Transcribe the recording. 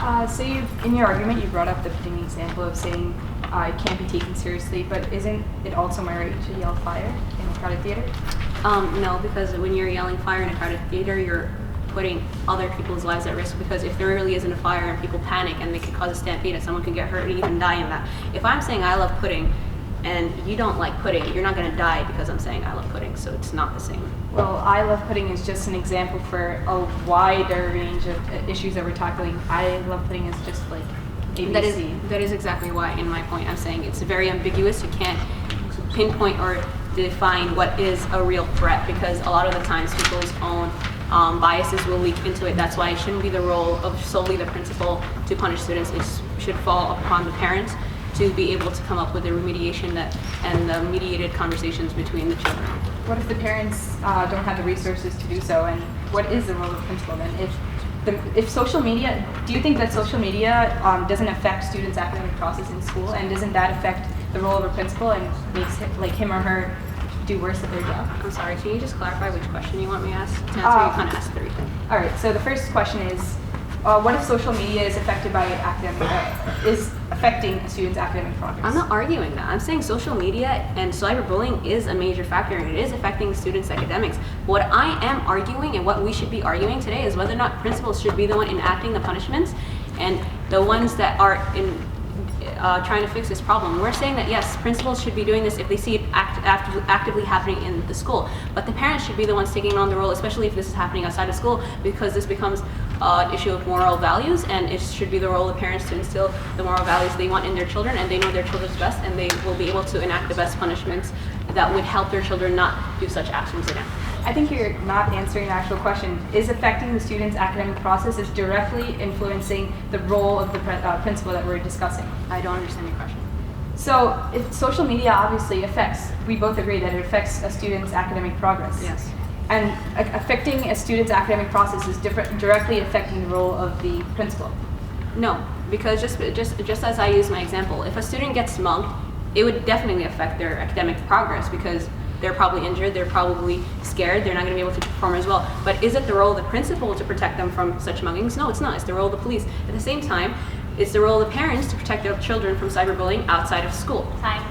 So in your argument, you brought up the pitting example of saying it can't be taken seriously, but isn't it also my right to yell fire in a crowded theater? No, because when you're yelling fire in a crowded theater, you're putting other people's lives at risk, because if there really isn't a fire and people panic and they could cause a stampede and someone can get hurt and even die in that. If I'm saying I love pudding and you don't like pudding, you're not going to die because I'm saying I love pudding, so it's not the same. Well, I love pudding is just an example for a wider range of issues that we're tackling. I love pudding is just like ABC. That is exactly why, in my point, I'm saying it's very ambiguous. You can't pinpoint or define what is a real threat, because a lot of the times people's own biases will leak into it. That's why it shouldn't be the role of solely the principal to punish students. It should fall upon the parents to be able to come up with a remediation and the mediated conversations between the children. What if the parents don't have the resources to do so, and what is the role of the principal then? If social media, do you think that social media doesn't affect students' academic process in school, and doesn't that affect the role of a principal and makes him or her do worse at their job? I'm sorry, can you just clarify which question you want me to ask? To answer, you kind of asked three. All right, so the first question is, what if social media is affected by is affecting a student's academic progress? I'm not arguing that. I'm saying social media and cyberbullying is a major factor, and it is affecting students' academics. What I am arguing, and what we should be arguing today, is whether or not principals should be the one enacting the punishments and the ones that are trying to fix this problem. We're saying that yes, principals should be doing this if they see it actively happening in the school, but the parents should be the ones taking on the role, especially if this is happening outside of school, because this becomes an issue of moral values, and it should be the role of parents to instill the moral values they want in their children, and they know their children's best, and they will be able to enact the best punishments that would help their children not do such actions again. I think you're not answering the actual question. Is affecting the student's academic process is directly influencing the role of the principal that we're discussing? I don't understand your question. So if social media obviously affects, we both agree that it affects a student's academic progress. Yes. And affecting a student's academic process is directly affecting the role of the principal. No, because just as I use my example, if a student gets mugged, it would definitely affect their academic progress, because they're probably injured, they're probably scared, they're not going to be able to perform as well. But is it the role of the principal to protect them from such muggings? No, it's not. It's the role of the police. At the same time, it's the role of the parents to protect their children from cyberbullying outside of school. Time.